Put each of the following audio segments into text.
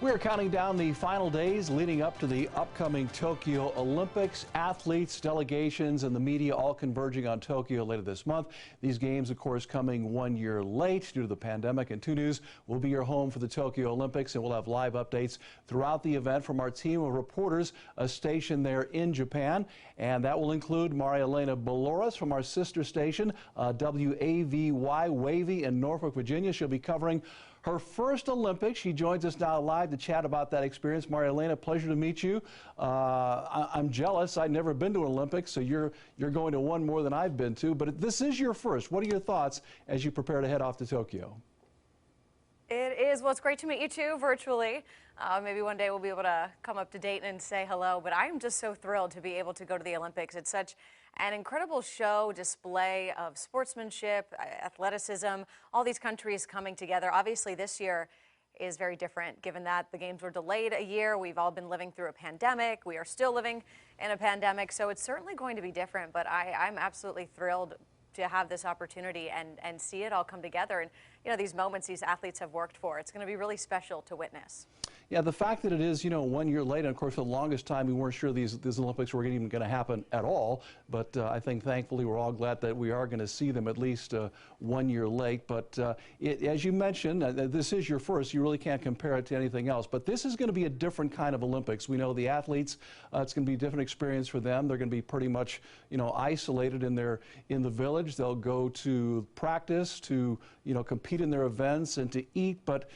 We're counting down the final days leading up to the upcoming Tokyo Olympics. Athletes, delegations, and the media all converging on Tokyo later this month. These games, of course, coming 1 year late due to the pandemic. And 2 News will be your home for the Tokyo Olympics, and we'll have live updates throughout the event from our team of reporters stationed there in Japan. And that will include Maria Elena Boloras from our sister station, WAVY Wavy in Norfolk, Virginia. She'll be covering her first Olympics. She joins us now live to chat about that experience. Maria Elena, pleasure to meet you. I'm jealous. I've never been to an Olympics, so you're going to one more than I've been to. But this is your first. What are your thoughts as you prepare to head off to Tokyo? It is. Well, it's great to meet you too, virtually. Maybe one day we'll be able to come up to Dayton and say hello. But I am just so thrilled to be able to go to the Olympics. It's such an incredible show, display of sportsmanship, athleticism, all these countries coming together. Obviously, this year is very different given that the games were delayed a year. We've all been living through a pandemic. We are still living in a pandemic, so it's certainly going to be different. But I'm absolutely thrilled to have this opportunity and see it all come together. And, you know, these moments these athletes have worked for, it's going to be really special to witness. Yeah, the fact that it is, 1 year late, and of course, for the longest time, we weren't sure these Olympics were even going to happen at all. But I think, thankfully, we're all glad that we are going to see them at least 1 year late. But as you mentioned, this is your first. You really can't compare it to anything else. But this is going to be a different kind of Olympics. We know the athletes, it's going to be a different experience for them. They're going to be pretty much, isolated in the village. They'll go to practice, to, compete in their events and to eat. But,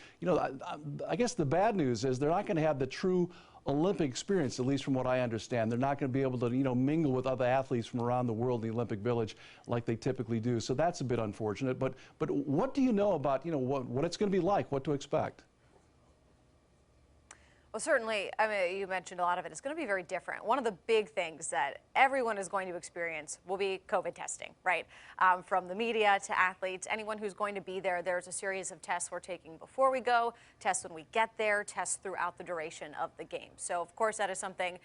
I guess the bad news is they're not going to have the true Olympic experience, at least from what I understand. They're not going to be able to, mingle with other athletes from around the world in the Olympic Village like they typically do. So that's a bit unfortunate. But what do you know about, what it's going to be like, what to expect? Well, certainly, I mean, you mentioned a lot of it. It's going to be very different. One of the big things that everyone is going to experience will be COVID testing, right? From the media to athletes, anyone who's going to be there, there's a series of tests we're taking before we go, tests when we get there, tests throughout the duration of the game. So, of course, that is something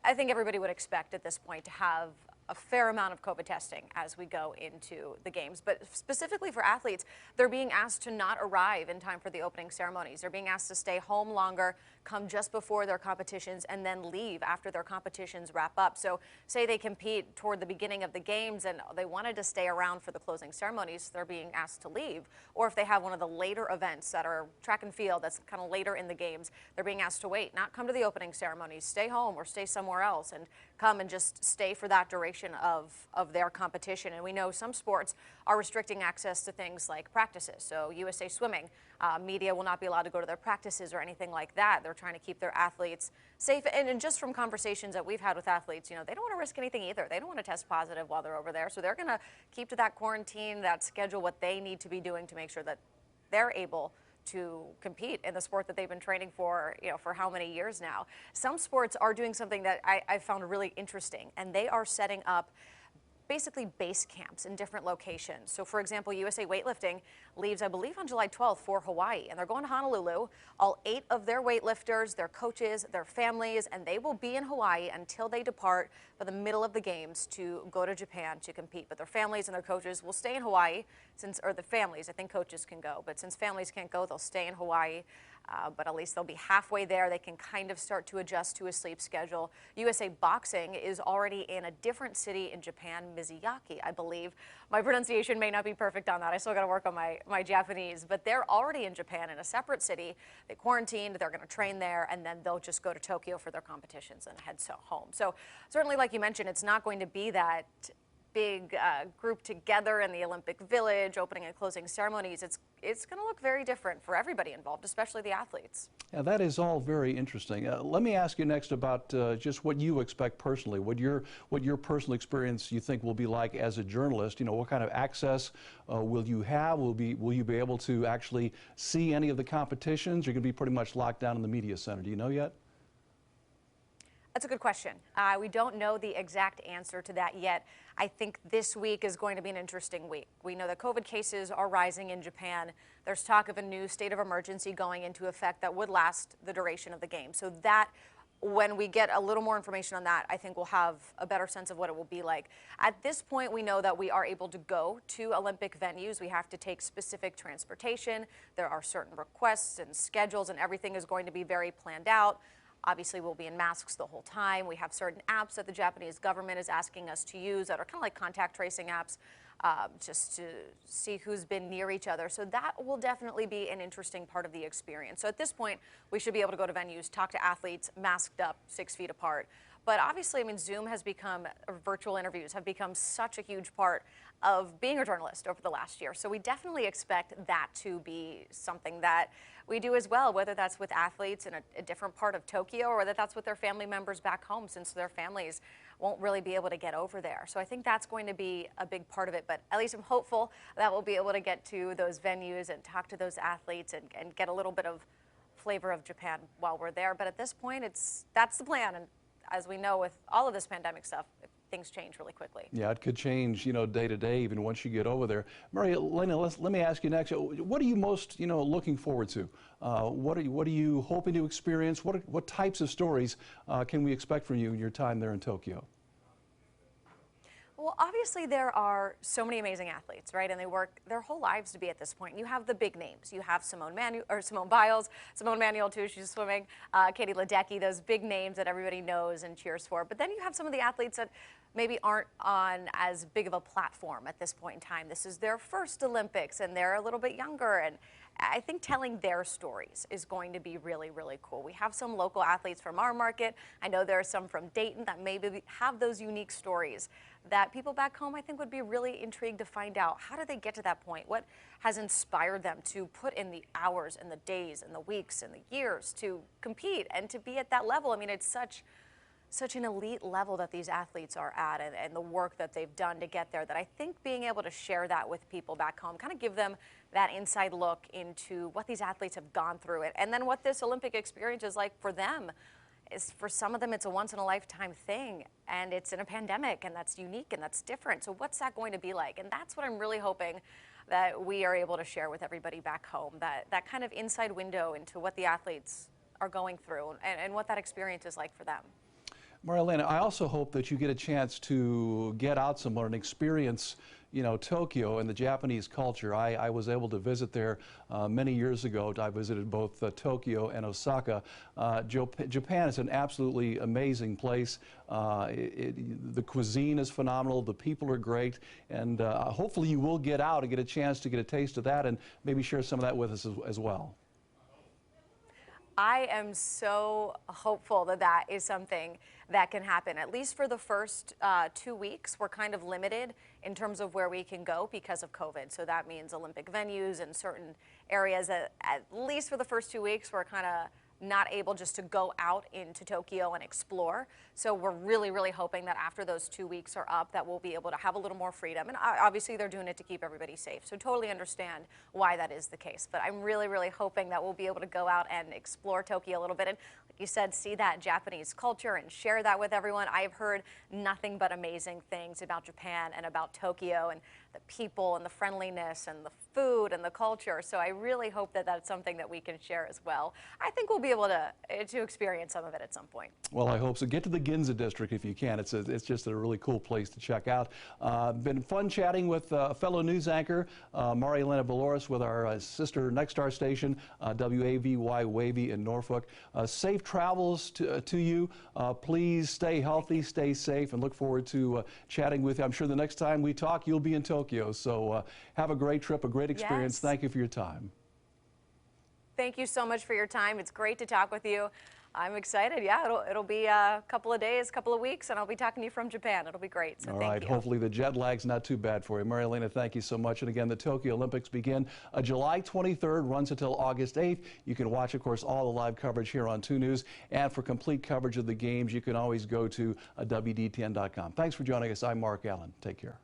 I think everybody would expect at this point, to have a fair amount of COVID testing as we go into the games. But specifically for athletes, they're being asked to not arrive in time for the opening ceremonies. They're being asked to stay home longer, come just before their competitions, and then leave after their competitions wrap up. So say they compete toward the beginning of the games and they wanted to stay around for the closing ceremonies, they're being asked to leave. Or if they have one of the later events that are track and field, that's kind of later in the games, they're being asked to wait, not come to the opening ceremonies, stay home or stay somewhere else and come and just stay for that duration of their competition. And we know some sports are restricting access to things like practices. So USA Swimming, media will not be allowed to go to their practices or anything like that. They're trying to keep their athletes safe. And just from conversations that we've had with athletes, they don't want to risk anything either. They don't want to test positive while they're over there. So they're going to keep to that quarantine, that schedule, what they need to be doing to make sure that they're able to compete in the sport that they've been training for, for how many years now. Some sports are doing something that I found really interesting, and they are setting up basically base camps in different locations. So for example, USA Weightlifting leaves, I believe, on July 12th for Hawaii, and they're going to Honolulu. All 8 of their weightlifters, their coaches, their families, and they will be in Hawaii until they depart for the middle of the games to go to Japan to compete. But their families and their coaches will stay in Hawaii, or the families, I think coaches can go, but since families can't go, they'll stay in Hawaii. But at least they'll be halfway there. They can kind of start to adjust to a sleep schedule. USA Boxing is already in a different city in Japan, Mizuyaki, I believe. My pronunciation may not be perfect on that. I still got to work on my Japanese. But they're already in Japan in a separate city. They quarantined. They're going to train there, and then they'll just go to Tokyo for their competitions and head home. So certainly, like you mentioned, it's not going to be that big group together in the Olympic Village, opening and closing ceremonies. It's going to look very different for everybody involved, especially the athletes. Yeah, that is all very interesting. Let me ask you next about just what you expect personally, what your personal experience you think will be like as a journalist. What kind of access will you have? Will you be able to actually see any of the competitions? You're going to be pretty much locked down in the media center. Do you know yet? That's a good question. We don't know the exact answer to that yet. I think this week is going to be an interesting week. We know that COVID cases are rising in Japan. There's talk of a new state of emergency going into effect that would last the duration of the game. So that when we get a little more information on that, I think we'll have a better sense of what it will be like. At this point, we know that we are able to go to Olympic venues. We have to take specific transportation. There are certain requests and schedules, and everything is going to be very planned out. Obviously, we'll be in masks the whole time. We have certain apps that the Japanese government is asking us to use that are kind of like contact tracing apps, just to see who's been near each other. So that will definitely be an interesting part of the experience. So at this point, we should be able to go to venues, talk to athletes, masked up, 6 feet apart. But obviously, I mean, Zoom has become, virtual interviews have become such a huge part of being a journalist over the last year. So we definitely expect that to be something that we do as well, whether that's with athletes in a different part of Tokyo or whether that's with their family members back home, since their families won't really be able to get over there. So I think that's going to be a big part of it. But at least I'm hopeful that we'll be able to get to those venues and talk to those athletes and get a little bit of flavor of Japan while we're there. But at this point, that's the plan. And as we know, with all of this pandemic stuff, things change really quickly. Yeah, it could change, day to day, even once you get over there. Maria-Elena, let me ask you next. What are you most, looking forward to? What are you hoping to experience? What types of stories can we expect from you in your time there in Tokyo? Well, obviously there are so many amazing athletes, right? And they work their whole lives to be at this point. You have the big names. You have Simone Biles, Simone Manuel too, she's swimming, Katie Ledecky, those big names that everybody knows and cheers for. But then you have some of the athletes that maybe aren't on as big of a platform at this point in time. This is their first Olympics and they're a little bit younger, and I think telling their stories is going to be really, really cool. We have some local athletes from our market. I know there are some from Dayton that maybe have those unique stories that people back home, I think, would be really intrigued to find out. How did they get to that point? What has inspired them to put in the hours and the days and the weeks and the years to compete and to be at that level? I mean, it's such an elite level that these athletes are at, and the work that they've done to get there, that I think being able to share that with people back home, kind of give them that inside look into what these athletes have gone through it, and then what this Olympic experience is like for them. For some of them, it's a once-in-a-lifetime thing, and it's in a pandemic, and that's unique, and that's different. So what's that going to be like? And that's what I'm really hoping that we are able to share with everybody back home, that kind of inside window into what the athletes are going through and what that experience is like for them. Maria-Elena, I also hope that you get a chance to get out somewhere and experience, Tokyo and the Japanese culture. I was able to visit there many years ago. I visited both Tokyo and Osaka. Japan is an absolutely amazing place. The cuisine is phenomenal. The people are great. And hopefully you will get out and get a chance to get a taste of that and maybe share some of that with us as well. I am so hopeful that that is something that can happen. At least for the first 2 weeks, we're kind of limited in terms of where we can go because of COVID. So that means Olympic venues and certain areas that, at least for the first 2 weeks, we're kind of not able just to go out into Tokyo and explore. So we're really, really hoping that after those 2 weeks are up, that we'll be able to have a little more freedom. And obviously they're doing it to keep everybody safe. So totally understand why that is the case. But I'm really, really hoping that we'll be able to go out and explore Tokyo a little bit. And like you said, see that Japanese culture and share that with everyone. I've heard nothing but amazing things about Japan and about Tokyo and the people and the friendliness and the food and the culture. So I really hope that that's something that we can share as well. I think we'll be able to experience some of it at some point. Well, I hope so. Get to the Ginza district if you can. It's just a really cool place to check out. Been fun chatting with fellow news anchor Maria-Elena Valoris with our sister Nexstar station, WAVY Wavy in Norfolk. Safe travels to you. Please stay healthy, stay safe, and look forward to chatting with you. I'm sure the next time we talk, you'll be in Tokyo. So have a great trip, a great experience. Yes. Thank you for your time. Thank you so much for your time. It's great to talk with you. I'm excited. Yeah, it'll be a couple of days, couple of weeks, and I'll be talking to you from Japan. It'll be great. So all right. Hopefully the jet lag's not too bad for you. Maria-Elena, thank you so much. And again, the Tokyo Olympics begin July 23rd, runs until August 8th. You can watch, of course, all the live coverage here on 2 News. And for complete coverage of the games, you can always go to WDTN.com. Thanks for joining us. I'm Mark Allen. Take care.